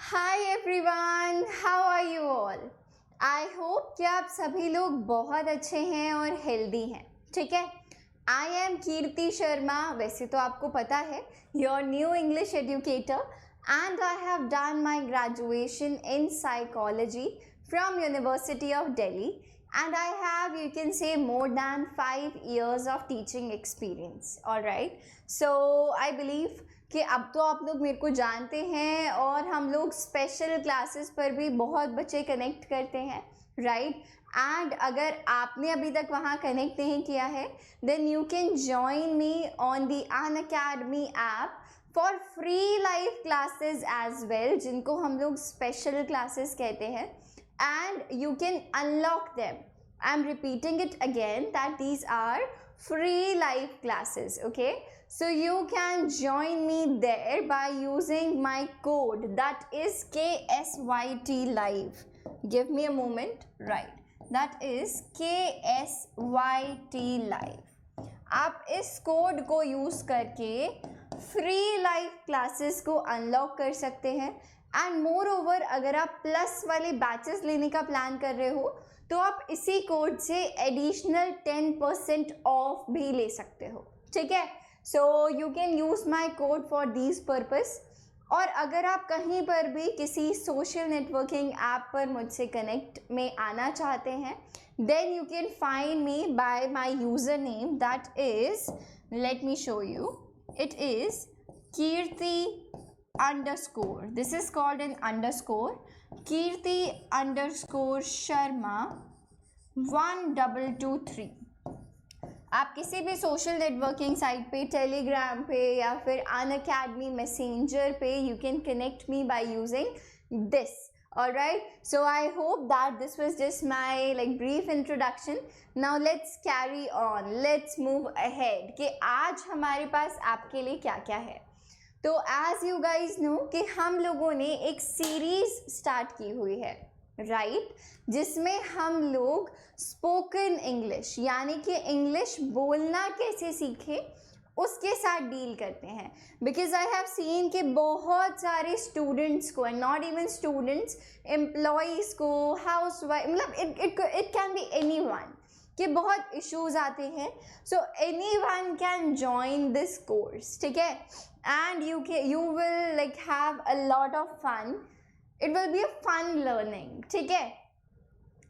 Hi everyone, how are you all. I hope कि आप सभी लोग बहुत अच्छे हैं और हेल्दी हैं। ठीक है, आई एम कीर्ति शर्मा। वैसे तो आपको पता है, your new English educator, and I have done my graduation in psychology from University of Delhi, and I have, you can say, more than 5 years of teaching experience. All right, so I believe कि अब तो आप लोग मेरे को जानते हैं और हम लोग स्पेशल क्लासेस पर भी बहुत बच्चे कनेक्ट करते हैं, राइट। एंड अगर आपने अभी तक वहाँ कनेक्ट नहीं किया है, then you can join me on the Unacademy app for free live classes as well, जिनको हम लोग स्पेशल क्लासेस कहते हैं, and you can unlock them. I'm repeating it again that these are free live classes. Okay, so you can join me there by using my code, that is KSYT live. Give me a moment. Right, that is KSYT live. आप इस code को use करके free live classes को unlock कर सकते हैं। And more over, अगर आप प्लस वाले बैचेस लेने का प्लान कर रहे हो तो आप इसी कोड से एडिशनल 10% ऑफ भी ले सकते हो। ठीक है, so you can use my code for this purpose. और अगर आप कहीं पर भी किसी सोशल नेटवर्किंग ऐप पर मुझसे कनेक्ट में आना चाहते हैं, then you can find me by my user name, that is, let me show you, it is Kirti_, this is called an underscore, Kirti_Sharma 1223। आप किसी भी सोशल नेटवर्किंग साइट पे, टेलीग्राम पे या फिर अनअकैडमी मैसेंजर पे, you can connect me by using this. Alright, so I hope that this was just my brief introduction. Now let's carry on, let's move ahead कि आज हमारे पास आपके लिए क्या क्या है। तो एज यू गाइज नो कि हम लोगों ने एक सीरीज स्टार्ट की हुई है, राइट, जिसमें हम लोग स्पोकन इंग्लिश यानी कि इंग्लिश बोलना कैसे सीखें उसके साथ डील करते हैं। बिकॉज आई हैव सीन कि बहुत सारे स्टूडेंट्स को, and not even students, employees को, हाउस वाइफ, मतलब it can be any one, कि बहुत इश्यूज आते हैं। So any one can join this course, ठीक है, and you will have a lot of fun. It will be a fun learning, ठीक है।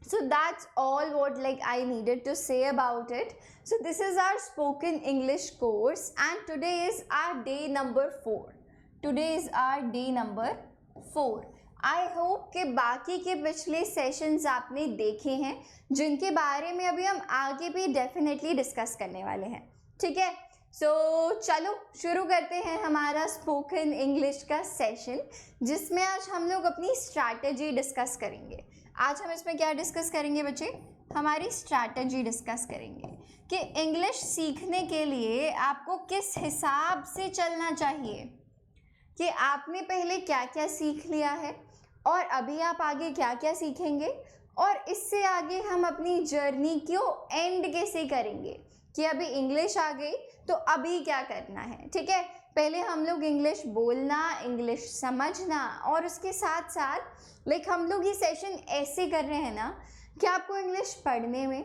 So that's all what I needed to say about it. So this is our spoken English course and today is our day number 4. Today is our day number 4. I hope कि बाकी के पिछले sessions आपने देखे हैं, जिनके बारे में अभी हम आगे भी डेफिनेटली डिस्कस करने वाले हैं। ठीक है, सो चलो शुरू करते हैं हमारा स्पोकन इंग्लिश का सेशन, जिसमें आज हम लोग अपनी स्ट्रैटेजी डिस्कस करेंगे। आज हम इसमें क्या डिस्कस करेंगे बच्चे? हमारी स्ट्रैटेजी डिस्कस करेंगे कि इंग्लिश सीखने के लिए आपको किस हिसाब से चलना चाहिए, कि आपने पहले क्या क्या सीख लिया है और अभी आप आगे क्या क्या सीखेंगे, और इससे आगे हम अपनी जर्नी को एंड कैसे करेंगे, कि अभी इंग्लिश आ गई तो अभी क्या करना है। ठीक है, पहले हम लोग इंग्लिश बोलना, इंग्लिश समझना, और उसके साथ साथ हम लोग ये सेशन ऐसे कर रहे हैं ना कि आपको इंग्लिश पढ़ने में,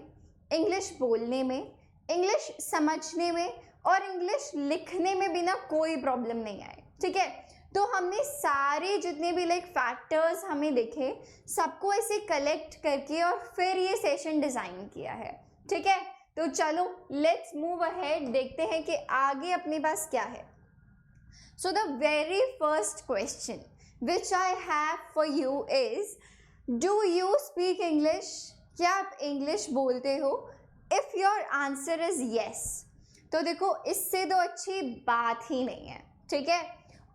इंग्लिश बोलने में, इंग्लिश समझने में और इंग्लिश लिखने में भी ना कोई प्रॉब्लम नहीं आए। ठीक है, तो हमने सारे जितने भी फैक्टर्स हमें दिखे, सबको ऐसे कलेक्ट करके और फिर ये सेशन डिज़ाइन किया है। ठीक है, तो चलो लेट्स मूव अहेड, देखते हैं कि आगे अपने पास क्या है। So the very first question which I have for you is, do you speak English? क्या आप इंग्लिश बोलते हो? If your answer is yes, तो देखो इससे तो अच्छी बात ही नहीं है। ठीक है,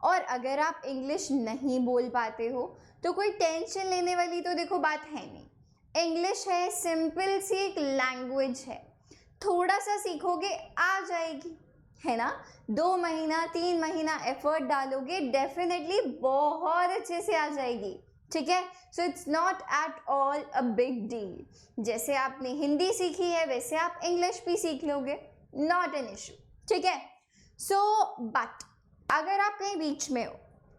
और अगर आप इंग्लिश नहीं बोल पाते हो तो कोई टेंशन लेने वाली तो देखो बात है नहीं। इंग्लिश है, सिंपल सी एक लैंग्वेज है, थोड़ा सा सीखोगे आ जाएगी, है ना। 2 महीना 3 महीना एफर्ट डालोगे, डेफिनेटली बहुत अच्छे से आ जाएगी। ठीक है, सो it's not at all a big deal. जैसे आपने हिंदी सीखी है वैसे आप इंग्लिश भी सीख लोगे, नॉट एन इशू। ठीक है, सो बट अगर आप कहीं बीच में हो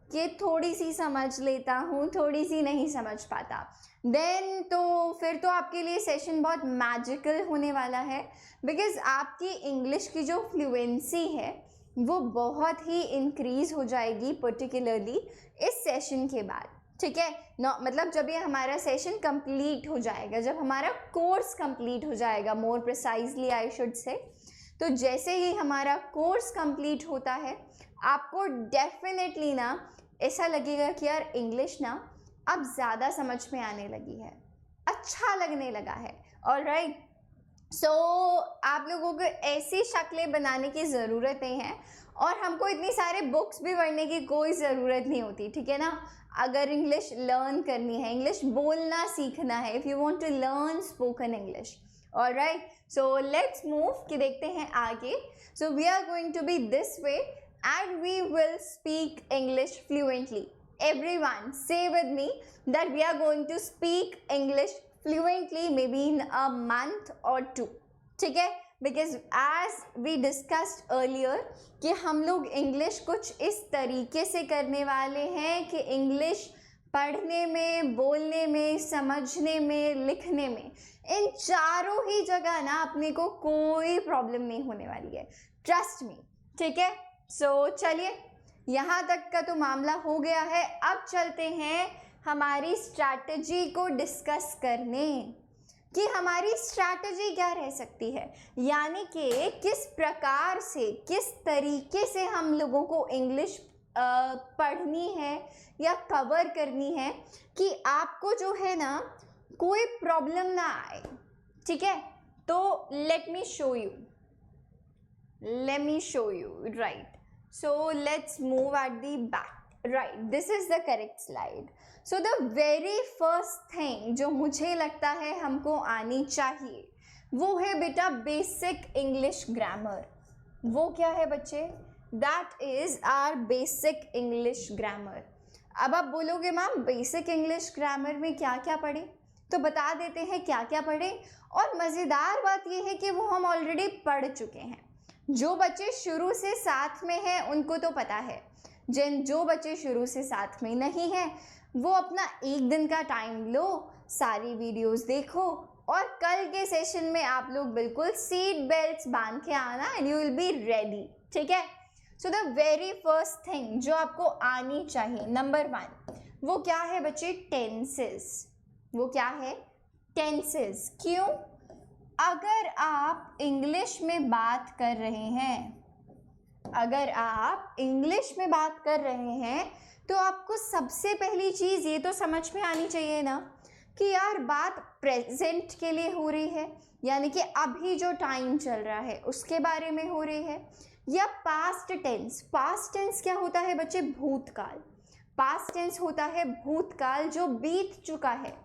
कि थोड़ी सी समझ लेता हूँ, थोड़ी सी नहीं समझ पाता, देन तो फिर तो आपके लिए सेशन बहुत मैजिकल होने वाला है, बिकॉज़ आपकी इंग्लिश की जो फ्लुएंसी है वो बहुत ही इंक्रीज़ हो जाएगी, पर्टिकुलरली इस सेशन के बाद, ठीक है। मतलब जब ये हमारा सेशन कंप्लीट हो जाएगा, जब हमारा कोर्स कंप्लीट हो जाएगा, more precisely I should say, तो जैसे ही हमारा कोर्स कंप्लीट होता है आपको डेफिनेटली ना ऐसा लगेगा कि यार इंग्लिश ना अब ज़्यादा समझ में आने लगी है, अच्छा लगने लगा है। ऑलराइट, सो आप लोगों को ऐसी शक्लें बनाने की ज़रूरतें हैं, और हमको इतनी सारे बुक्स भी पढ़ने की कोई ज़रूरत नहीं होती, ठीक है ना। अगर इंग्लिश लर्न करनी है, इंग्लिश बोलना सीखना है, if you want to learn spoken English, alright, so let's move कि देखते हैं आगे। So we are going to be this way and we will speak English fluently. Everyone say with me that we are going to speak English fluently maybe in a month or two, ठीक है, because as we discussed earlier कि हम लोग English कुछ इस तरीके से करने वाले हैं कि इंग्लिश पढ़ने में, बोलने में, समझने में, लिखने में, इन चारों ही जगह ना अपने को कोई प्रॉब्लम नहीं होने वाली है, ट्रस्ट मी, ठीक है। सो चलिए, यहाँ तक का तो मामला हो गया है, अब चलते हैं हमारी स्ट्रैटेजी को डिस्कस करने कि हमारी स्ट्रैटेजी क्या रह सकती है, यानी कि किस प्रकार से, किस तरीके से हम लोगों को इंग्लिश पढ़नी है या कवर करनी है कि आपको जो है ना कोई प्रॉब्लम ना आए, ठीक है। तो late me show you, right. So let's move at the back, right, this is the correct slide. So the very first thing जो मुझे लगता है हमको आनी चाहिए वो है बेटा बेसिक इंग्लिश ग्रामर। वो क्या है बच्चे? That is our basic English grammar. अब आप बोलोगे मैम बेसिक इंग्लिश ग्रामर में क्या क्या पढ़े, तो बता देते हैं क्या क्या पढ़े, और मज़ेदार बात ये है कि वो हम ऑलरेडी पढ़ चुके हैं। जो बच्चे शुरू से साथ में हैं उनको तो पता है, जो बच्चे शुरू से साथ में नहीं हैं वो अपना एक दिन का टाइम लो, सारी वीडियोस देखो, और कल के सेशन में आप लोग बिल्कुल सीट बेल्ट्स बांध के आना and you will be ready, ठीक है। So the very first thing जो आपको आनी चाहिए, नंबर 1, वो क्या है बच्चे? टेंसेस। वो क्या है? टेंसेस। क्यों? अगर आप इंग्लिश में बात कर रहे हैं, अगर आप इंग्लिश में बात कर रहे हैं तो आपको सबसे पहली चीज़ ये तो समझ में आनी चाहिए ना कि यार बात प्रेजेंट के लिए हो रही है, यानी कि अभी जो टाइम चल रहा है उसके बारे में हो रही है, या पास्ट टेंस। पास्ट टेंस क्या होता है बच्चे? भूतकाल। पास्ट टेंस होता है भूतकाल जो बीत चुका है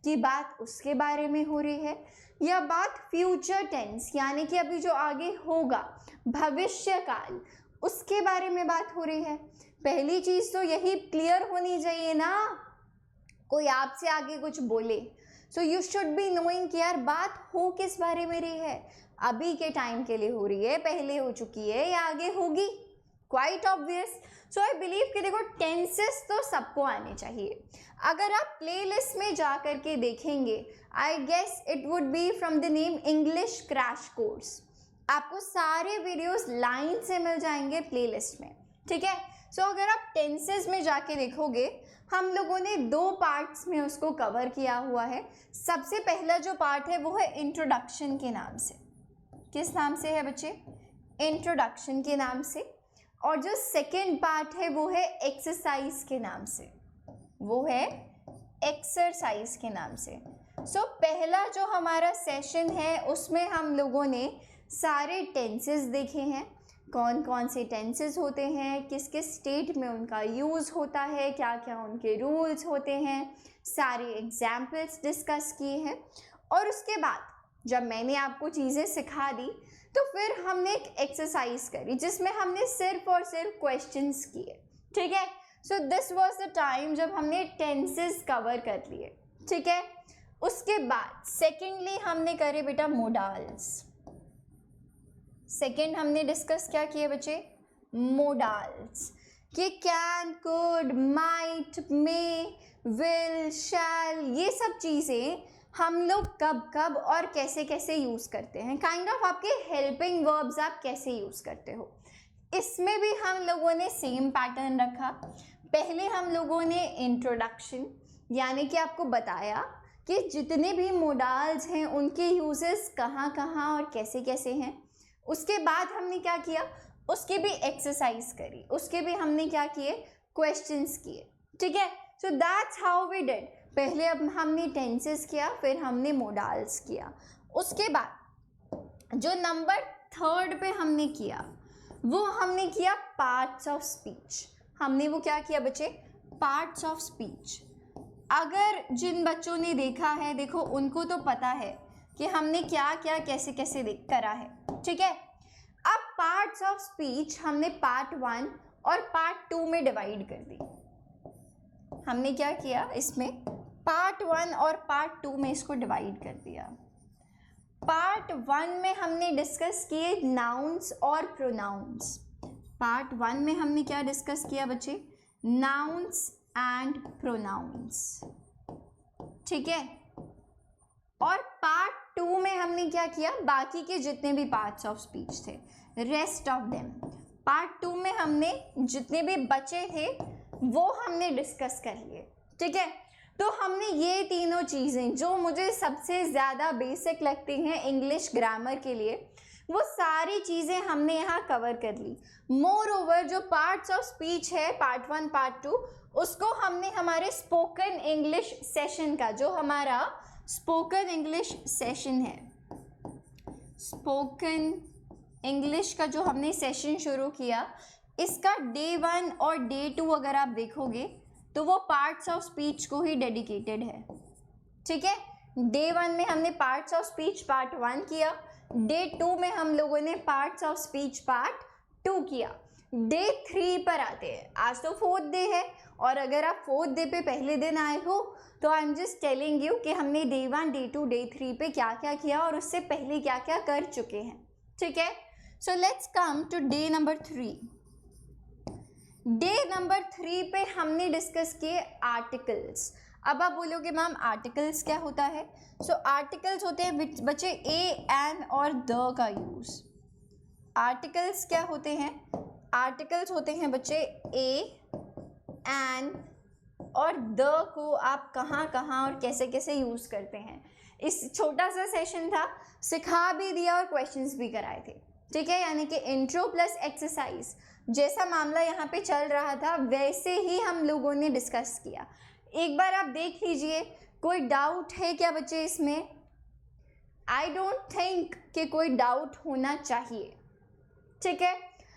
कि बात उसके बारे में हो रही है, या बात फ्यूचर टेंस यानी कि अभी जो आगे होगा, भविष्य काल, उसके बारे में बात हो रही है। पहली चीज़ तो यही क्लियर होनी चाहिए ना, कोई आपसे आगे कुछ बोले, so you should be knowing कि यार बात हो किस बारे में रही है, अभी के टाइम के लिए हो रही है, पहले हो चुकी है या आगे होगी, quite obvious. So I believe कि देखो टेंसेस तो सबको आने चाहिए। अगर आप प्लेलिस्ट में जा कर के देखेंगे, I guess it would be from the name English crash course, आपको सारे वीडियोस लाइन से मिल जाएंगे प्लेलिस्ट में, ठीक है। सो अगर आप टेंसेस में जाके देखोगे, हम लोगों ने 2 पार्ट्स में उसको कवर किया हुआ है। सबसे पहला जो पार्ट है वो है इंट्रोडक्शन के नाम से। किस नाम से है बच्चे? इंट्रोडक्शन के नाम से। और जो सेकेंड पार्ट है वो है एक्सरसाइज के नाम से, वो है एक्सरसाइज के नाम से। सो पहला जो हमारा सेशन है उसमें हम लोगों ने सारे टेंसेस देखे हैं, कौन कौन से टेंसेस होते हैं, किस किस स्टेट में उनका यूज़ होता है, क्या क्या उनके रूल्स होते हैं, सारे एग्जाम्पल्स डिस्कस किए हैं। और उसके बाद जब मैंने आपको चीज़ें सिखा दी तो फिर हमने एक एक्सरसाइज करी जिसमें हमने सिर्फ और सिर्फ क्वेश्चंस किए, ठीक है। So this was the time जब हमने टेंसेस कवर कर लिए, ठीक है। उसके बाद सेकेंडली हमने करे बेटा मोडाल्स। सेकेंड हमने डिस्कस क्या किए बच्चे? मोडाल्स। कि can, could, might, may, will, shall, ये सब चीज़ें हम लोग कब कब और कैसे कैसे यूज़ करते हैं, काइंड ऑफ आपके हेल्पिंग वर्ब्स आप कैसे यूज़ करते हो। इसमें भी हम लोगों ने सेम पैटर्न रखा। पहले हम लोगों ने इंट्रोडक्शन यानी कि आपको बताया कि जितने भी मोडाल्स हैं उनके यूजेस कहाँ कहाँ और कैसे कैसे हैं। उसके बाद हमने क्या किया, उसके भी एक्सरसाइज करी, उसके भी हमने क्या किए, क्वेश्चंस किए, ठीक है। So that's how we did. पहले अब हमने टेंसेस किया, फिर हमने मोडाल्स किया। उसके बाद जो नंबर 3 पे हमने किया वो हमने किया पार्ट्स ऑफ स्पीच। हमने वो क्या किया बच्चे, पार्ट्स ऑफ स्पीच। अगर जिन बच्चों ने देखा है, देखो उनको तो पता है कि हमने क्या क्या कैसे कैसे करा है, ठीक है। अब पार्ट्स ऑफ स्पीच हमने पार्ट 1 और पार्ट 2 में डिवाइड कर दी। हमने क्या किया, इसमें पार्ट 1 और पार्ट 2 में इसको डिवाइड कर दिया। पार्ट 1 में हमने डिस्कस किए नाउन्स और प्रोनाउंस। पार्ट 1 में हमने क्या डिस्कस किया बच्चे, नाउन्स एंड प्रोनाउंस, ठीक है। और पार्ट 2 में हमने क्या किया, बाकी के जितने भी पार्ट्स ऑफ स्पीच थे, रेस्ट ऑफ देम, पार्ट 2 में हमने जितने भी बचे थे वो हमने डिस्कस कर लिए, ठीक है। तो हमने ये तीनों चीज़ें जो मुझे सबसे ज़्यादा बेसिक लगती हैं इंग्लिश ग्रामर के लिए, वो सारी चीज़ें हमने यहाँ कवर कर ली। मोर ओवर जो पार्ट्स ऑफ स्पीच है पार्ट 1 पार्ट 2, उसको हमने हमारे स्पोकन इंग्लिश सेशन का, जो हमारा स्पोकन इंग्लिश सेशन है, स्पोकन इंग्लिश का जो हमने सेशन शुरू किया, इसका डे 1 और डे 2 अगर आप देखोगे तो वो पार्ट्स ऑफ स्पीच को ही डेडिकेटेड है, ठीक है। डे 1 में हमने पार्ट्स ऑफ स्पीच पार्ट 1 किया, डे 2 में हम लोगों ने पार्ट्स ऑफ स्पीच पार्ट 2 किया। डे 3 पर आते हैं, आज तो 4th डे है, और अगर आप 4th डे पे पहले दिन आए हो तो I am just telling you कि हमने डे 1 डे 2 डे 3 पे क्या क्या किया और उससे पहले क्या क्या कर चुके हैं, ठीक है। So let's come to day number 3। Day number 3 पे हमने डिस्कस किए आर्टिकल्स। अब आप बोलोगे मैम आर्टिकल्स क्या होता है। सो आर्टिकल्स होते हैं बच्चे ए, एन और द का यूज़। आर्टिकल्स क्या होते हैं, आर्टिकल्स होते हैं बच्चे ए, एन और द को आप कहाँ कहाँ और कैसे कैसे यूज़ करते हैं। इस छोटा सा सेशन था, सिखा भी दिया और क्वेश्चंस भी कराए थे, ठीक है। यानी कि इंट्रो प्लस एक्सरसाइज जैसा मामला यहाँ पे चल रहा था वैसे ही हम लोगों ने डिस्कस किया। एक बार आप देख लीजिए, कोई डाउट है क्या बच्चे इसमें? आई डोंट थिंक कि कोई डाउट होना चाहिए, ठीक है।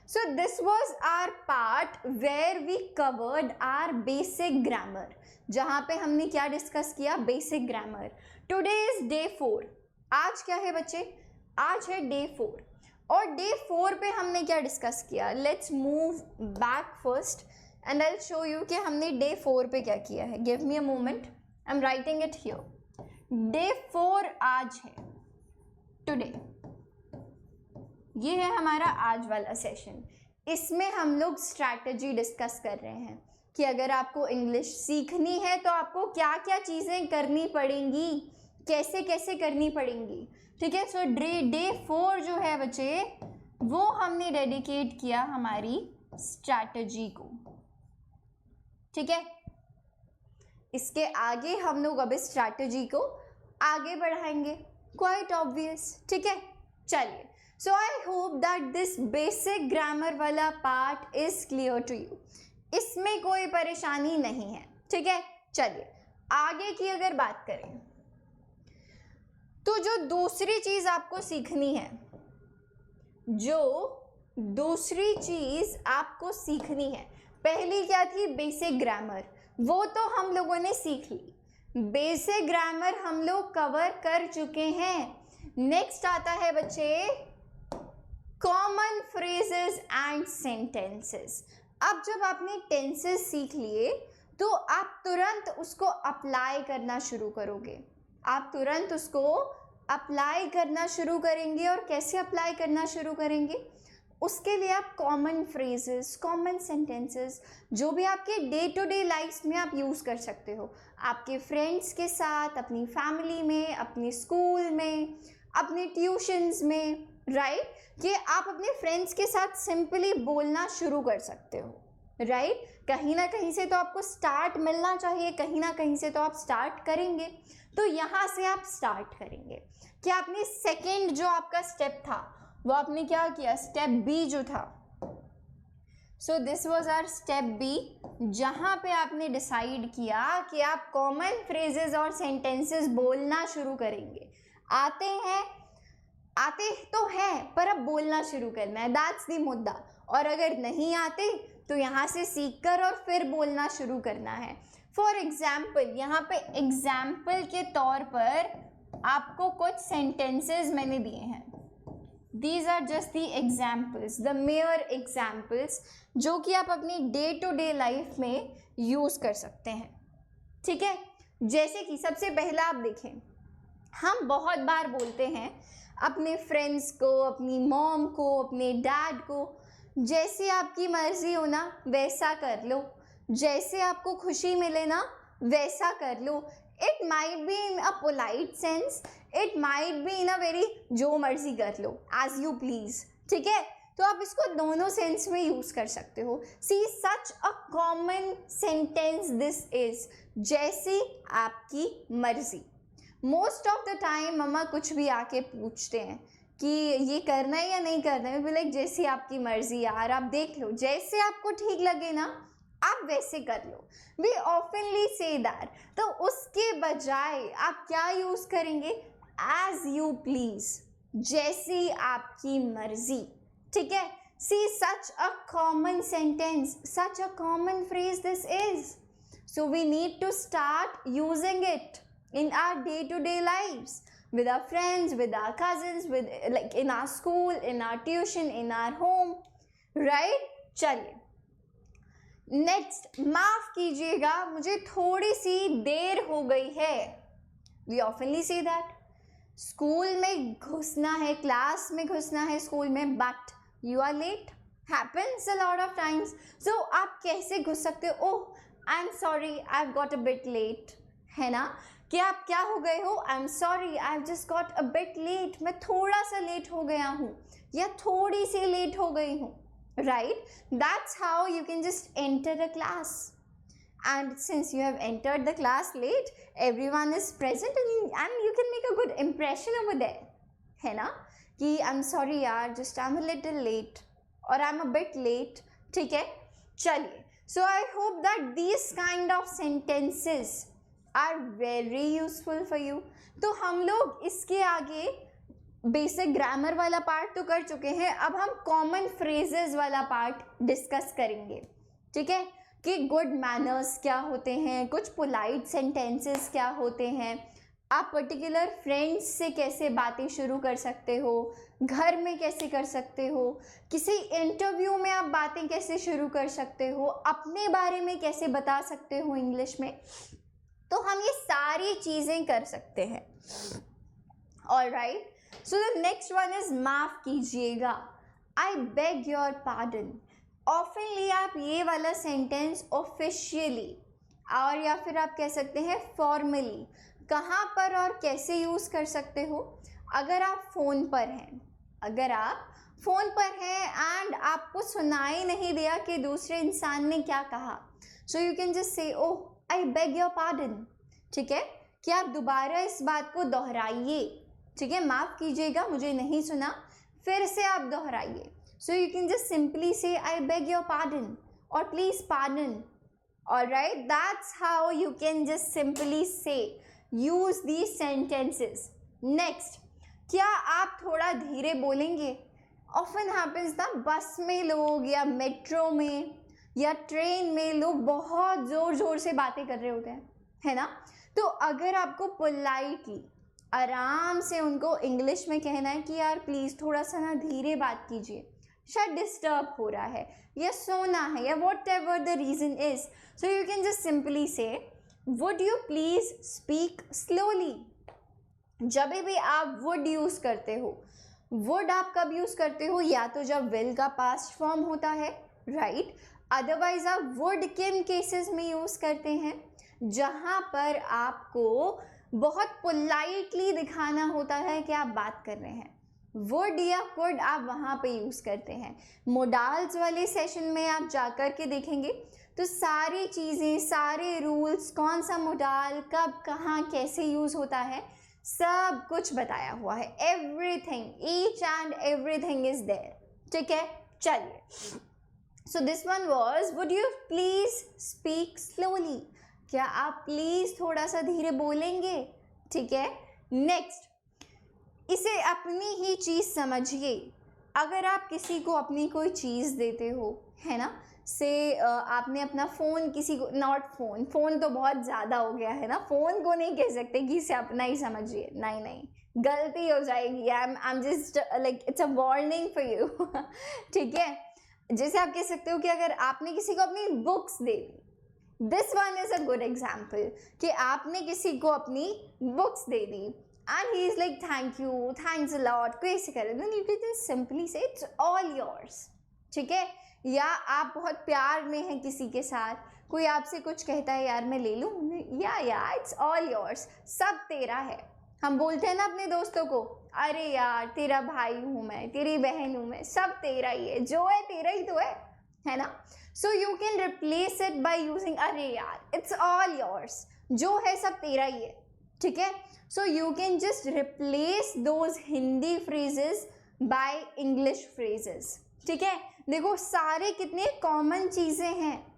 So this was our part where we covered our basic grammar, जहाँ पे हमने क्या डिस्कस किया, basic grammar. Today is day 4। आज क्या है बच्चे, आज है डे 4। और डे 4 पे हमने क्या डिस्कस किया, let's move back first and I will show you कि हमने डे 4 पे क्या किया है। Give me a moment, I am writing it here. Day 4 आज है, टुडे, ये है हमारा आज वाला सेशन। इसमें हम लोग स्ट्रैटेजी डिस्कस कर रहे हैं कि अगर आपको इंग्लिश सीखनी है तो आपको क्या क्या चीज़ें करनी पड़ेंगी, कैसे कैसे करनी पड़ेंगी, ठीक है। सो डे 4 जो है बच्चे वो हमने डेडिकेट किया हमारी स्ट्रैटेजी को, ठीक है। इसके आगे हम लोग अब इस स्ट्रैटेजी को आगे बढ़ाएंगे, क्वाइट ऑब्वियस, ठीक है। चलिए, so I hope that this basic grammar वाला part is clear to you, इसमें कोई परेशानी नहीं है, ठीक है। चलिए आगे की अगर बात करें तो जो दूसरी चीज़ आपको सीखनी है, जो दूसरी चीज़ आपको सीखनी है, पहली क्या थी, बेसिक ग्रामर, वो तो हम लोगों ने सीख ली। बेसिक ग्रामर हम लोग कवर कर चुके हैं। नेक्स्ट आता है बच्चे कॉमन फ्रेजेस एंड सेंटेंसेस। अब जब आपने टेंसेस सीख लिए तो आप तुरंत उसको अप्लाई करना शुरू करोगे, आप तुरंत उसको अप्लाई करना शुरू करेंगे। और कैसे अप्लाई करना शुरू करेंगे, उसके लिए आप कॉमन फ्रेजेस, कॉमन सेंटेंसेस जो भी आपके डे टू डे लाइफ में आप यूज़ कर सकते हो, आपके फ्रेंड्स के साथ, अपनी फैमिली में, अपने स्कूल में, अपने ट्यूशन्स में, राइट, कि आप अपने फ्रेंड्स के साथ सिंपली बोलना शुरू कर सकते हो, राइट। कहीं ना कहीं से तो आपको स्टार्ट मिलना चाहिए, कहीं ना कहीं से तो आप स्टार्ट करेंगे, तो यहाँ से आप स्टार्ट करेंगे कि आपने सेकेंड जो आपका स्टेप था वो आपने क्या किया, स्टेप बी जो था, so this was our step B, जहाँ पे आपने डिसाइड किया कि आप कॉमन फ्रेजेस और सेंटेंसेस बोलना शुरू करेंगे। आते तो हैं पर अब बोलना शुरू करना है, दैट्स द मुद्दा। और अगर नहीं आते तो यहाँ से सीख कर और फिर बोलना शुरू करना है। फॉर एग्जाम्पल, यहाँ पे एग्जाम्पल के तौर पर आपको कुछ सेंटेंसेस मैंने दिए हैं, these are just the examples, the major examples, जो कि आप अपनी डे टू डे लाइफ में यूज़ कर सकते हैं, ठीक है। जैसे कि सबसे पहला आप देखें, हम बहुत बार बोलते हैं अपने फ्रेंड्स को, अपनी मॉम को, अपने डैड को, जैसे आपकी मर्जी हो ना वैसा कर लो, जैसे आपको खुशी मिले ना वैसा कर लो। It might be in a polite sense, it might be in a very जो मर्जी कर लो, एज यू प्लीज, ठीक है। तो आप इसको दोनों सेंस में यूज कर सकते हो। See such a common sentence this is, जैसे आपकी मर्जी। मोस्ट ऑफ द टाइम मम्मा कुछ भी आके पूछते हैं कि ये करना है या नहीं करना है, लाइक जैसी आपकी मर्जी यार, आप देख लो, जैसे आपको ठीक लगे ना आप वैसे कर लो। We ऑफनली say that. तो उसके बजाय आप क्या यूज करेंगे, एज यू प्लीज, जैसी आपकी मर्जी, ठीक है। See such a common sentence, such a common phrase this is, so we need to start using it in our day-to-day lives with our friends, with our cousins, with like in our school, in our tuition, in our home, right? चलिए next, माफ कीजिएगा मुझे थोड़ी सी देर हो गई है। We oftenly say that. School में घुसना है, क्लास में घुसना है स्कूल में, but you are late. Happens a lot of times. So आप कैसे घुस सकते हो, oh I am sorry I got a bit late, है ना, कि आप क्या हो गए हो, I am sorry I just got a bit late, मैं थोड़ा सा लेट हो गया हूँ या थोड़ी सी लेट हो गई हूँ, right. That's how you can just enter a class, and since you have entered the class late, everyone is present and you can make a good impression over there, है ना, कि आई एम सॉरी यार just I am a little late और I am a bit late, ठीक है। चलिए, so I hope that these kind of sentences are very useful for you. तो हम लोग इसके आगे बेसिक ग्रामर वाला पार्ट तो कर चुके हैं, अब हम कॉमन फ्रेजेस वाला पार्ट डिस्कस करेंगे, ठीक है, कि गुड मैनर्स क्या होते हैं, कुछ पोलाइट सेंटेंसेस क्या होते हैं, आप पर्टिकुलर फ्रेंड्स से कैसे बातें शुरू कर सकते हो, घर में कैसे कर सकते हो, किसी इंटरव्यू में आप बातें कैसे शुरू कर सकते हो, अपने बारे में कैसे बता सकते हो इंग्लिश में, तो हम ये सारी चीज़ें कर सकते हैं। Alright, so the next one is माफ़ कीजिएगा, आई बेग योर पार्डन। ऑफनली आप ये वाला सेंटेंस ऑफिशियली और या फिर आप कह सकते हैं फॉर्मली कहाँ पर और कैसे यूज़ कर सकते हो, अगर आप फ़ोन पर हैं, अगर आप फ़ोन पर हैं एंड आपको सुनाई नहीं दिया कि दूसरे इंसान ने क्या कहा, सो you can just say oh I beg your pardon, ठीक है, कि आप दोबारा इस बात को दोहराइए, ठीक है, माफ़ कीजिएगा मुझे नहीं सुना, फिर से आप दोहराइए। So you can just simply say I beg your pardon और please pardon, alright, that's how you can just simply say use these sentences. Next, क्या आप थोड़ा धीरे बोलेंगे, ऑफन हैपन्स ना, बस में लोग या मेट्रो में या ट्रेन में लोग बहुत ज़ोर ज़ोर से बातें कर रहे होते हैं, है ना, तो अगर आपको पोलाइटली आराम से उनको इंग्लिश में कहना है कि यार प्लीज़ थोड़ा सा ना धीरे बात कीजिए, शायद डिस्टर्ब हो रहा है या सोना है या whatever the reason is, so you can just simply say would you please speak slowly. जब भी आप वुड यूज़ करते हो वुड आप कब यूज़ करते हो? या तो जब विल का पास्ट फॉर्म होता है, राइट। अदरवाइज आप वुड किन केसेस में यूज़ करते हैं? जहाँ पर आपको बहुत पोलाइटली दिखाना होता है कि आप बात कर रहे हैं, वुड या कुड आप वहाँ पे यूज़ करते हैं। मोडाल्स वाले सेशन में आप जाकर के देखेंगे तो सारी चीज़ें, सारे रूल्स, कौन सा मोडाल कब कहाँ कैसे यूज़ होता है, सब कुछ बताया हुआ है। Everything, each and everything is there, ठीक है। चलिए, so this one was, would you please speak slowly? क्या आप प्लीज थोड़ा सा धीरे बोलेंगे? ठीक है। नेक्स्ट, इसे अपनी ही चीज़ समझिए। अगर आप किसी को अपनी कोई चीज़ देते हो, है ना, से आपने अपना फ़ोन किसी को, नॉट फ़ोन, फ़ोन तो बहुत ज़्यादा हो गया है ना, फ़ोन को नहीं कह सकते कि इसे अपना ही समझिए, नहीं नहीं, गलती हो जाएगी। I am just like it's a warning for you. ठीक है। जैसे आप कह सकते हो कि अगर आपने किसी को अपनी books they the, this one is a good example, कि आपने किसी को अपनी books they the and he is like thank you, thanks a lot, कोई ऐसे करे, देन यू कैन सिंपली से इट्स ऑल योर्स। ठीक है। या आप बहुत प्यार में हैं किसी के साथ, कोई आपसे कुछ कहता है, यार मैं ले लूँ, या इट्स ऑल योर्स, सब तेरा है। हम बोलते हैं ना अपने दोस्तों को, अरे यार तेरा भाई हूँ मैं, तेरी बहन हूँ मैं, सब तेरा ही है, जो है तेरा ही तो है ना। सो you can replace it by using अरे यार, इट्स ऑल योर्स, जो है सब तेरा ही है। ठीक है। So you can just replace those Hindi phrases by English phrases. ठीक है। देखो सारे कितने कॉमन चीज़ें हैं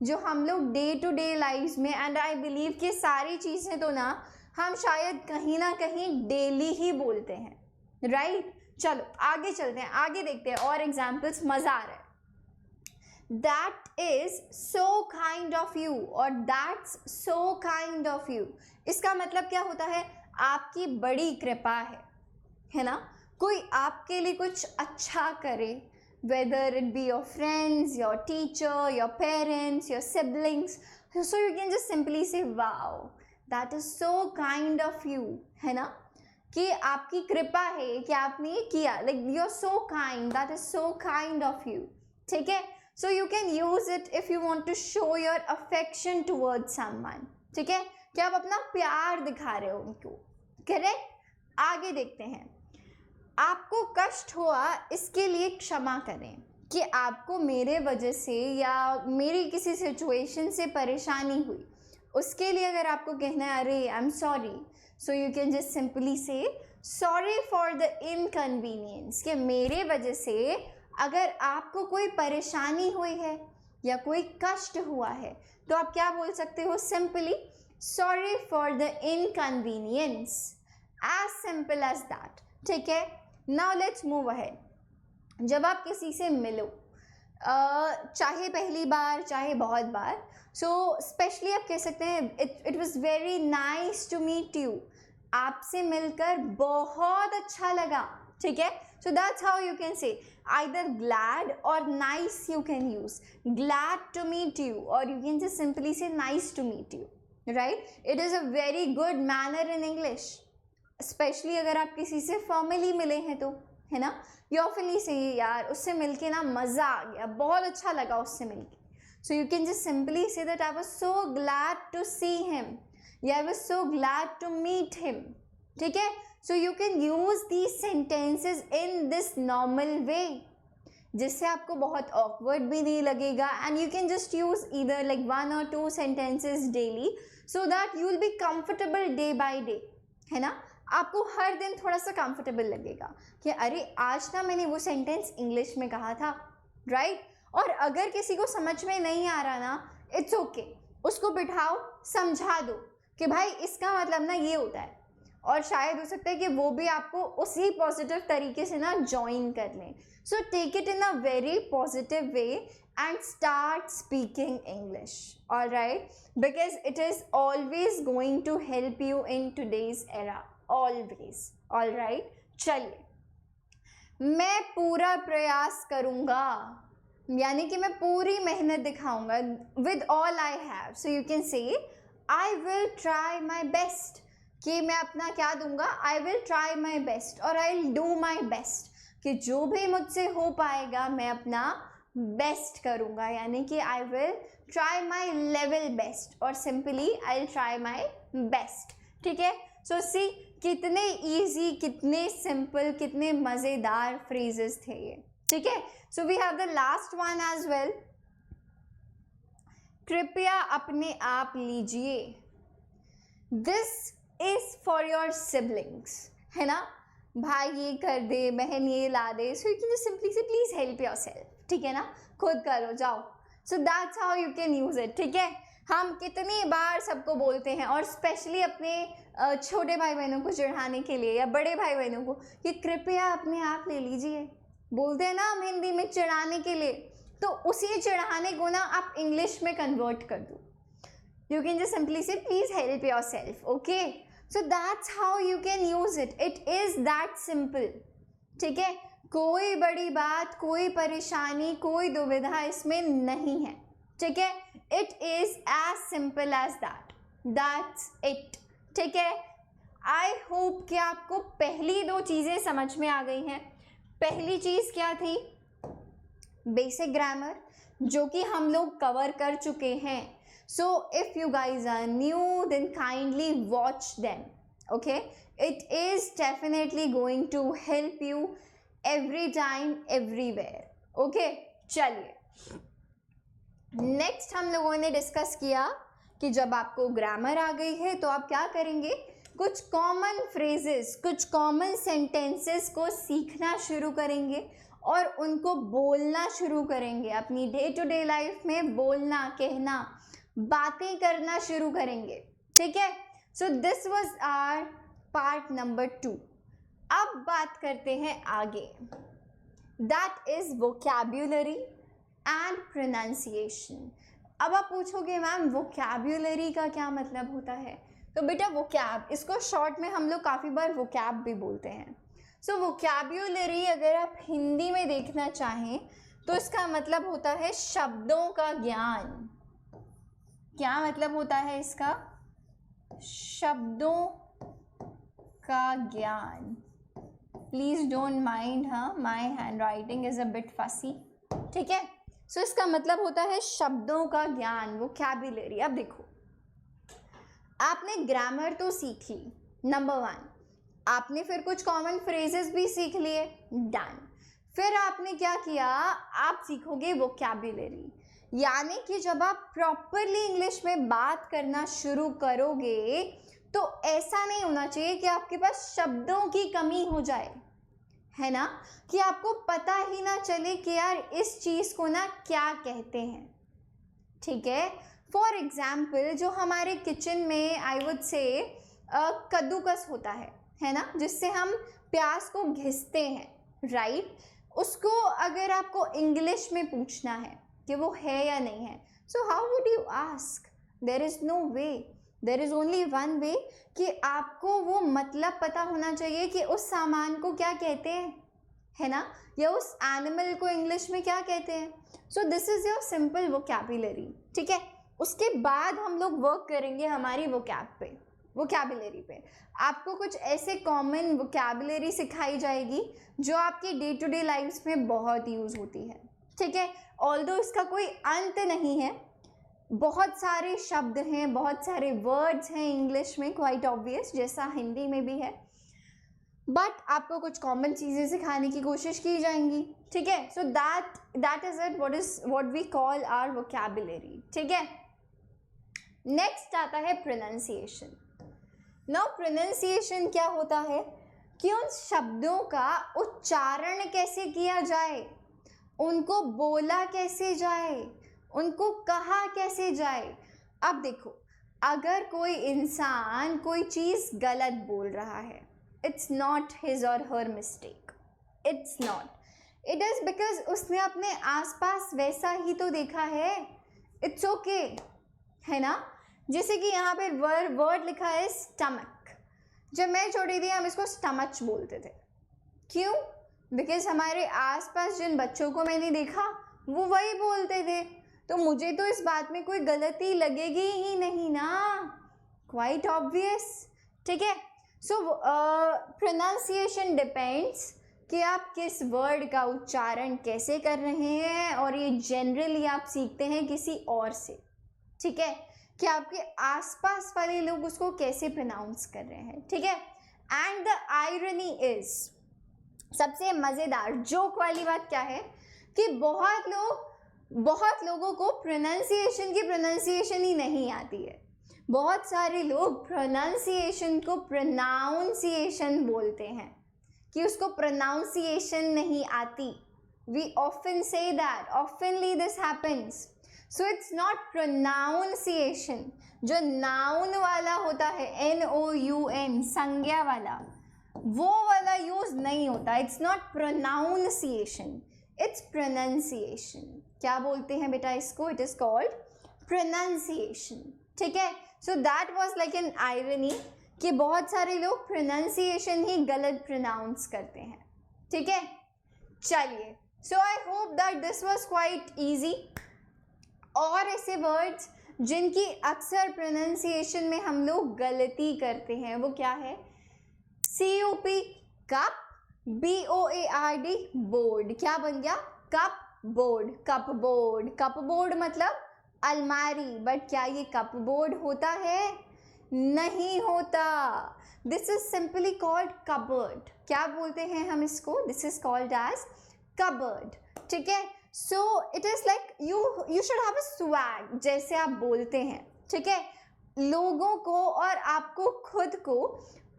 जो हम लोग डे टू डे लाइफ में, एंड आई बिलीव कि सारी चीज़ें तो ना हम शायद कहीं ना कहीं डेली ही बोलते हैं, राइट। चलो आगे चलते हैं, आगे देखते हैं और एग्जाम्पल्स, मज़ा आ रहा है। That is so kind of you और that's so kind of you, इसका मतलब क्या होता है? आपकी बड़ी कृपा है ना। कोई आपके लिए कुछ अच्छा करे, whether it be your friends, your teacher, your parents, your siblings, so you can just simply say wow, that is so kind of you, है ना, कि आपकी कृपा है कि आपने ये किया, like you're so kind, that is so kind of you। ठीक है। so you can use it if you want to show your affection towards someone। ठीक है, कि आप अपना प्यार दिखा रहे हो उनको, करेक्ट। आगे देखते हैं, आपको कष्ट हुआ इसके लिए क्षमा करें, कि आपको मेरे वजह से या मेरी किसी सिचुएशन से परेशानी हुई, उसके लिए अगर आपको कहना है अरे आई am sorry, so you can just simply से सॉरी फॉर द इनकन्वीनियंस, कि मेरे वजह से अगर आपको कोई परेशानी हुई है या कोई कष्ट हुआ है, तो आप क्या बोल सकते हो? Simply sorry for the inconvenience, as simple as that. ठीक है। Now let's move ahead. जब आप किसी से मिलो, चाहे पहली बार चाहे बहुत बार, सो स्पेशली आप कह सकते हैं it was very nice to meet you, आपसे मिलकर बहुत अच्छा लगा। ठीक है। So that's how you can say, either glad और nice you can use, glad to meet you, और you can just simply say nice to meet you, right. It is a very good manner in English, specially अगर आप किसी से formally मिले हैं तो, है ना। यू ऑफनली से यार उससे मिलके ना मज़ा आ गया, बहुत अच्छा लगा उससे मिलके, so you can just simply say that I was so glad to see him, या I was so glad to meet him. ठीक है। So you can use these sentences in this normal way, जिससे आपको बहुत awkward भी नहीं लगेगा, and you can just use either like 1 or 2 sentences daily, so that you will be comfortable day by day, है ना। आपको हर दिन थोड़ा सा कंफर्टेबल लगेगा कि अरे आज ना मैंने वो सेंटेंस इंग्लिश में कहा था, राइट। और अगर किसी को समझ में नहीं आ रहा ना, इट्स ओके, उसको बिठाओ, समझा दो कि भाई इसका मतलब ना ये होता है, और शायद हो सकता है कि वो भी आपको उसी पॉजिटिव तरीके से ना ज्वाइन कर लें। So take it in a very positive way and start speaking English, all right, because it is always going to help you in today's era, always, all right। चलिए, मैं पूरा प्रयास करूँगा, यानी कि मैं पूरी मेहनत दिखाऊंगा, with all I have, so you can say I will try my best, कि मैं अपना क्या दूंगा, I will try my best और I will do my best, कि जो भी मुझसे हो पाएगा मैं अपना बेस्ट करूँगा, यानी कि I will try my level best और simply I will try my best. ठीक है, सो सी कितने ईजी, कितने सिंपल, कितने मज़ेदार फ्रेजेस थे ये। ठीक है, so we have the last one as well, कृपया अपने आप लीजिए। This is for your siblings, है ना, भाई ये कर दे, बहन ये ला दे, so you can just simply say please help yourself, ठीक है ना, खुद करो जाओ। So that's how you can use it. ठीक है, हम कितनी बार सबको बोलते हैं, और स्पेशली अपने छोटे भाई बहनों को चिढ़ाने के लिए या बड़े भाई बहनों को, कि कृपया अपने आप ले लीजिए, बोलते हैं ना हम हिंदी में चिढ़ाने के लिए, तो उसी चिढ़ाने को ना आप इंग्लिश में कन्वर्ट कर दो। You can just simply say please help yourself, okay? So that's how you can use it. It is that simple. ठीक है, कोई बड़ी बात, कोई परेशानी, कोई दुविधा इसमें नहीं है। ठीक है, it is as simple as that. That's it. ठीक है, I hope कि आपको पहली दो चीज़ें समझ में आ गई हैं। पहली चीज़ क्या थी, बेसिक ग्रामर, जो कि हम लोग कवर कर चुके हैं। So if you guys are new, then kindly watch them, okay? It is definitely going to help you every time, everywhere, okay? चलिए, नेक्स्ट हम लोगों ने डिस्कस किया कि जब आपको ग्रामर आ गई है तो आप क्या करेंगे, कुछ कॉमन फ्रेजेस, कुछ कॉमन सेंटेंसेस को सीखना शुरू करेंगे और उनको बोलना शुरू करेंगे, अपनी डे टू डे लाइफ में बोलना, कहना, बातें करना शुरू करेंगे। ठीक है, so this was our part number 2। अब बात करते हैं आगे, that is vocabulary and pronunciation. अब आप पूछोगे मैम वोकैब्युलरी का क्या मतलब होता है, तो बेटा वोकैब, इसको शॉर्ट में हम लोग काफ़ी बार वोकैब भी बोलते हैं। सो वोकैब्युलरी अगर आप हिंदी में देखना चाहें तो इसका मतलब होता है शब्दों का ज्ञान। क्या मतलब होता है इसका, शब्दों का ज्ञान। प्लीज डोंट माइंड, हाँ my hand writing is a bit फसी। ठीक है, सो इसका मतलब होता है शब्दों का ज्ञान, वोकैब्युलरी। अब देखो, आपने ग्रामर तो सीख ली, नंबर 1, आपने फिर कुछ कॉमन फ्रेजेस भी सीख लिए, डन। फिर आपने क्या किया, आप सीखोगे वोकैब्युलरी, यानी कि जब आप प्रॉपरली इंग्लिश में बात करना शुरू करोगे तो ऐसा नहीं होना चाहिए कि आपके पास शब्दों की कमी हो जाए, है ना, कि आपको पता ही ना चले कि यार इस चीज़ को ना क्या कहते हैं। ठीक है, फॉर एग्जाम्पल जो हमारे किचन में आई वुड से कद्दूकस होता है ना, जिससे हम प्याज को घिसते हैं, राइट, उसको अगर आपको इंग्लिश में पूछना है कि वो है या नहीं है, so how would you ask, there is no way, there is only one way, कि आपको वो मतलब पता होना चाहिए कि उस सामान को क्या कहते हैं, है ना, या उस एनिमल को इंग्लिश में क्या कहते हैं। सो this is your simple vocabulary. ठीक है, उसके बाद हम लोग वर्क करेंगे हमारी वोकैब्युलरी पे। आपको कुछ ऐसे कॉमन वोकैब्युलरी सिखाई जाएगी जो आपकी डे टू डे लाइफ में बहुत यूज़ होती है। ठीक है, ऑल्दो इसका कोई अंत नहीं है, बहुत सारे शब्द हैं, बहुत सारे वर्ड्स हैं इंग्लिश में, क्वाइट ऑब्वियस, जैसा हिंदी में भी है, बट आपको कुछ कॉमन चीज़ें सिखाने की कोशिश की जाएंगी। ठीक है, so that is it, what we call our vocabulary. ठीक है, नेक्स्ट आता है प्रोनाउंसिएशन। नाउ प्रोनाउंसिएशन क्या होता है कि उन शब्दों का उच्चारण कैसे किया जाए, उनको बोला कैसे जाए, उनको कहा कैसे जाए। अब देखो, अगर कोई इंसान कोई चीज़ गलत बोल रहा है, इट्स नॉट हिज और हर mistake, it's not, it is because उसने अपने आसपास वैसा ही तो देखा है, इट्स ओके, है ना। जैसे कि यहाँ पे वर्ड लिखा है स्टमक, जब मैं छोटी थी हम इसको स्टमच बोलते थे, क्यों, बिकॉज हमारे आसपास जिन बच्चों को मैंने देखा वो वही बोलते थे, तो मुझे तो इस बात में कोई गलती लगेगी ही नहीं ना, क्वाइट ऑब्वियस। ठीक है। सो प्रोनाउंसिएशन डिपेंड्स कि आप किस वर्ड का उच्चारण कैसे कर रहे हैं, और ये जनरली आप सीखते हैं किसी और से, ठीक है, कि आपके आसपास वाले लोग उसको कैसे प्रोनाउंस कर रहे हैं, ठीक है। एंड द आयरनी इज, सबसे मज़ेदार जोक वाली बात क्या है कि बहुत लोगों को प्रोनाउंसिएशन ही नहीं आती है। बहुत सारे लोग प्रोनाउंसिएशन को प्रोनाउंसिएशन बोलते हैं कि उसको प्रोनाउंसिएशन नहीं आती। We often say that, oftenly this happens. So it's not pronunciation. जो नाउन वाला होता है NOUN, संज्ञा वाला, वो वाला यूज नहीं होता। It's not pronunciation, it's pronunciation. क्या बोलते हैं बेटा इसको? इट इज कॉल्ड प्रोनाउंसिएशन, ठीक है। So that was like an irony कि बहुत सारे लोग प्रोनाउंसिएशन ही गलत प्रोनाउंस करते हैं, ठीक है। चलिए, so I hope that this was quite easy. और ऐसे वर्ड्स जिनकी अक्सर प्रोनाउंसिएशन में हम लोग गलती करते हैं, वो क्या है? CUP cup, BOARD board. क्या बन गया? Cup board, cup board. Cup board मतलब अलमारी, बट क्या ये कप बोर्ड होता है? नहीं होता। This is simply called cupboard. क्या बोलते हैं हम इसको? This is called as cupboard, ठीक है। So it is like you should have a swag, जैसे आप बोलते हैं, ठीक है। लोगों को और आपको खुद को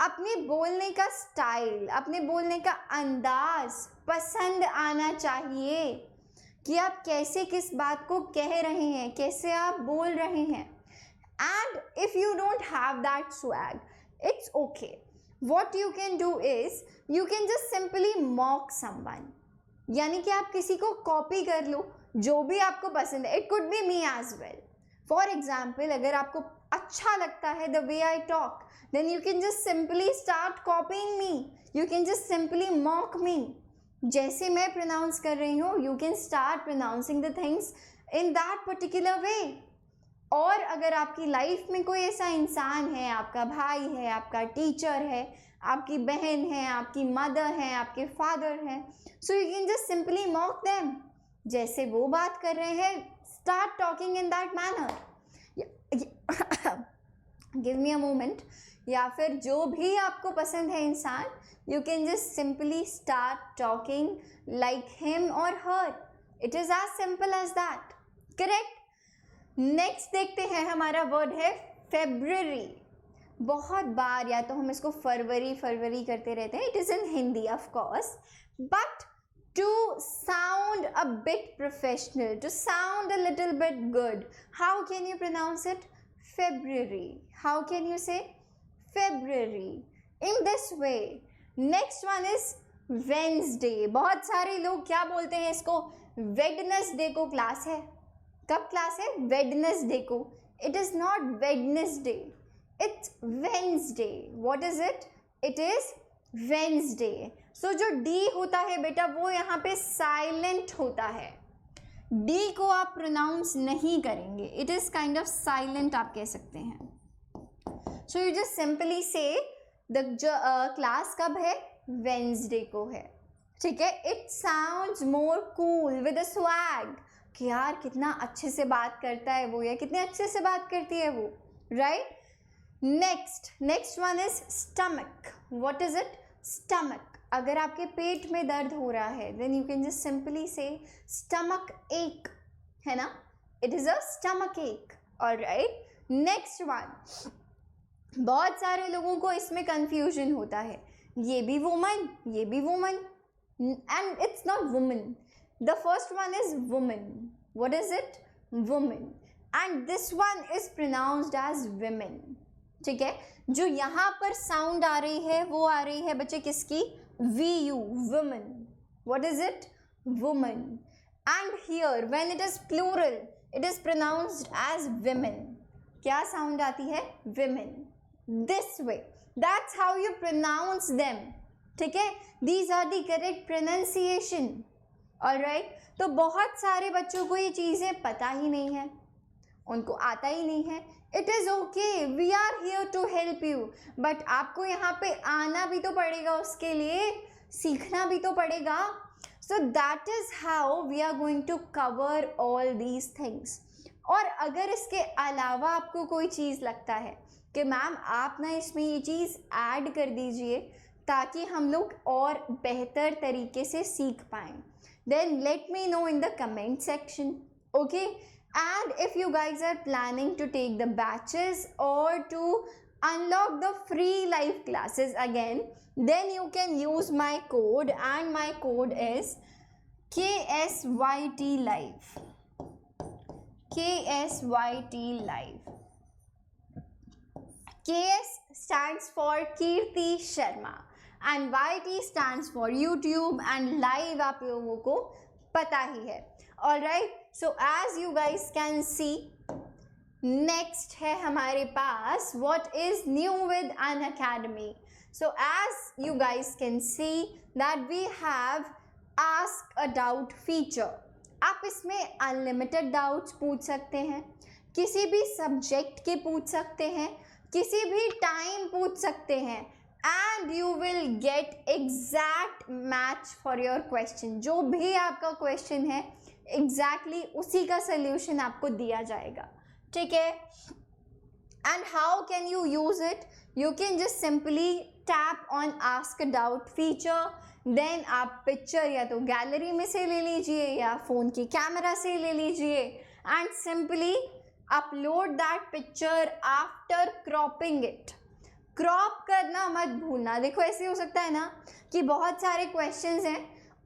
अपने बोलने का स्टाइल, अपने बोलने का अंदाज पसंद आना चाहिए कि आप कैसे किस बात को कह रहे हैं, कैसे आप बोल रहे हैं। And if you don't have that swag, it's okay. What you can do is you can just simply mock someone, यानी कि आप किसी को कॉपी कर लो जो भी आपको पसंद है। It could be me as well. For example, अगर आपको अच्छा लगता है the way I talk, then you can just simply start copying me. You can just simply mock me. जैसे मैं pronounce कर रही हूँ, you can start pronouncing the things in that particular way. और अगर आपकी लाइफ में कोई ऐसा इंसान है, आपका भाई है, आपका टीचर है, आपकी बहन है, आपकी मदर है, आपके फादर हैं, so you can just simply mock them. जैसे वो बात कर रहे हैं, start talking in that manner. Give me a moment. या फिर जो भी आपको पसंद है इंसान, you can just simply start talking like him और her. It is as simple as that, correct. Next देखते हैं, हमारा वर्ड है फेब्रुअरी। बहुत बार या तो हम इसको फरवरी करते रहते हैं, it is in Hindi of course, but to sound a bit professional, to sound a little bit good, how can you pronounce it? February. How can you say February? In this way. Next one is Wednesday. बहुत सारे लोग क्या बोलते हैं इसको? Wednesday को class है। कब क्लास है? Wednesday को। It is not Wednesday. It's Wednesday. What is it? It is Wednesday. So जो D होता है बेटा, वो यहाँ पे साइलेंट होता है। डी को आप प्रोनाउंस नहीं करेंगे, it is kind of silent आप कह सकते हैं। सो यू जस्ट सिंपली से द क्लास कब है? वेंसडे को है, ठीक है। It sounds more cool with a swag, कि यार कितना अच्छे से बात करता है वो, या कितने अच्छे से बात करती है वो, right. Next one is stomach. What is it? Stomach. अगर आपके पेट में दर्द हो रहा है, then you can just simply say stomach ache, है ना। It is a stomach ache, alright. Next one, बहुत सारे लोगों को इसमें कंफ्यूजन होता है, ये भी वुमन, ये भी woman, and it's not woman. The first one is woman. What is it? Woman. And this one is pronounced as women, ठीक है। जो यहाँ पर साउंड आ रही है, वो आ रही है बच्चे किसकी? VU, women. What is it? Woman. And here, when it is plural, it is pronounced as women. क्या sound आती है? Women. This way. That's how you pronounce them. ठीक है? These are the correct pronunciation. Alright? तो बहुत सारे बच्चों को ये चीज़ें पता ही नहीं है, उनको आता ही नहीं है it is okay, we are here to help you, but आपको यहाँ पे आना भी तो पड़ेगा, उसके लिए सीखना भी तो पड़ेगा. So that is how we are going to cover all these things. और अगर इसके अलावा आपको कोई चीज़ लगता है कि मैम आप ना इसमें ये चीज़ ऐड कर दीजिए ताकि हम लोग और बेहतर तरीके से सीख पाएँ, then let me know in the comment section. Okay, and if you guys are planning to take the batches or to unlock the free live classes again, then you can use my code, and my code is KSYT live. KSYT live. KS stands for Kirti Sharma and YT stands for YouTube and live आप लोगों को पता ही है. Alright, so as you guys can see, next है हमारे पास what is new with Unacademy. So as you guys can see that we have ask a doubt feature. आप इसमें unlimited doubts पूछ सकते हैं, किसी भी सब्जेक्ट के पूछ सकते हैं, किसी भी टाइम पूछ सकते हैं, and you will get exact match for your question. जो भी आपका क्वेश्चन है एग्जैक्टली उसी का सल्यूशन आपको दिया जाएगा. ठीक है. And how can you use it? You can just simply tap on ask a doubt feature, then आप पिक्चर या तो गैलरी में से ले लीजिए या फ़ोन की कैमरा से ले लीजिए and simply upload that picture after cropping it. Crop करना मत भूलना. देखो ऐसे हो सकता है ना कि बहुत सारे क्वेश्चंस हैं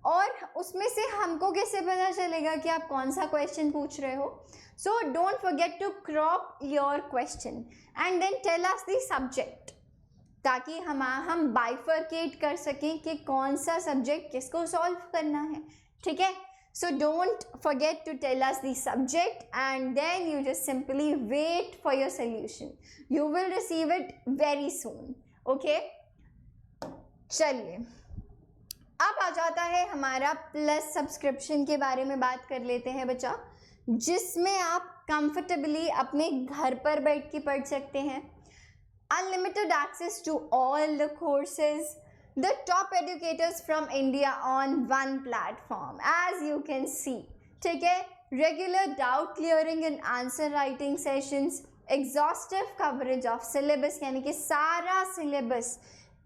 और उसमें से हमको कैसे पता चलेगा कि आप कौन सा क्वेश्चन पूछ रहे हो. So don't forget to crop your question and then tell us the subject, ताकि हम बाइफरकेट कर सकें कि कौन सा सब्जेक्ट किसको सॉल्व करना है. ठीक है. So don't forget to tell us the subject and then you just simply wait for your solution. You will receive it very soon. Okay? चलिए, अब आ जाता है हमारा प्लस सब्सक्रिप्शन के बारे में बात कर लेते हैं बच्चा, जिसमें आप कंफर्टेबली अपने घर पर बैठ के पढ़ सकते हैं. Unlimited access to all the courses. The top educators from India on one platform, as you can see. ठीक है. Regular doubt clearing and answer writing sessions, exhaustive coverage of syllabus, यानी कि सारा syllabus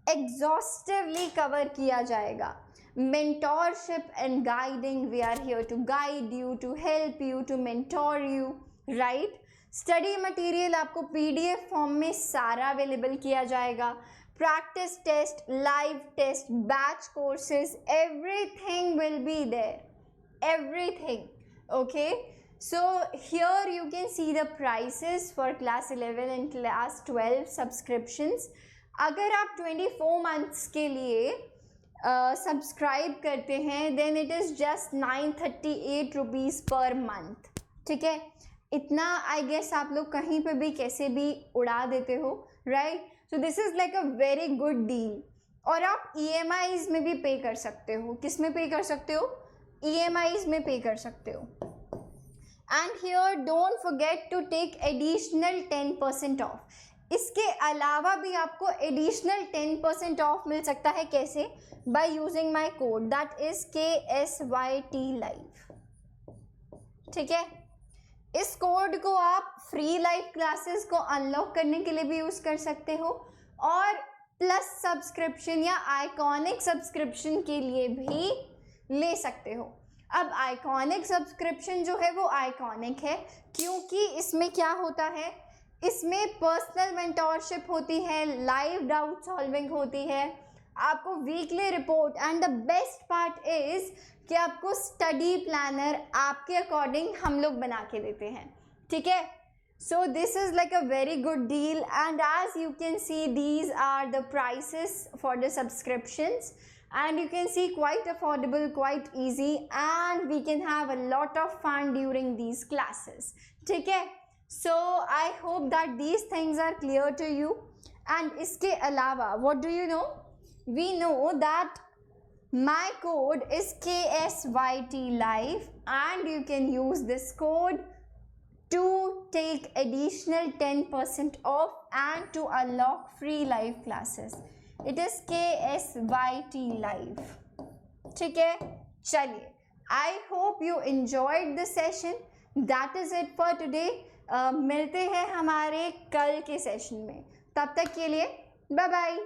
exhaustively cover किया जाएगा. Mentorship and guiding, we are here to guide you, to help you, to mentor you, right? Study material आपको PDF form में सारा available किया जाएगा. Practice test, live test, batch courses, everything will be there. Everything. Okay. So here you can see the prices for class 11 and class 12 subscriptions. अगर आप 24 months के लिए subscribe करते हैं then it is just 938 rupees per month. ठीक है. इतना I guess आप लोग कहीं पे भी कैसे भी उड़ा देते हो, right? So this is like a very good deal. और आप EMIs में भी पे कर सकते हो. किस में पे कर सकते हो? EMIs में पे कर सकते हो. And here don't forget to take additional 10% off. इसके अलावा भी आपको एडिशनल 10% ऑफ मिल सकता है. कैसे? By using my code that is KSYT live. ठीक है. इस कोड को आप फ्री लाइव क्लासेस को अनलॉक करने के लिए भी यूज़ कर सकते हो और प्लस सब्सक्रिप्शन या आइकॉनिक सब्सक्रिप्शन के लिए भी ले सकते हो. अब आइकॉनिक सब्सक्रिप्शन जो है वो आइकॉनिक है क्योंकि इसमें क्या होता है, इसमें पर्सनल मेंटोरशिप होती है, लाइव डाउट सॉल्विंग होती है, आपको weekly report and the best part is कि आपको स्टडी प्लानर आपके अकॉर्डिंग हम लोग बना के देते हैं. ठीक है. So this is like a very good deal and as you can see these are the prices for the subscriptions and you can see quite affordable, quite easy, and we can have a lot of fun during these classes. ठीक है. So I hope that these things are clear to you. And इसके अलावा what do you know? We know that my code is KSYT live and you can use this code to take additional 10% off and to unlock free live classes. It is KSYT Live. ठीक है, चलिए, I hope you enjoyed the session. That is it for today. मिलते हैं हमारे कल के session में. तब तक के लिए बाय बाय.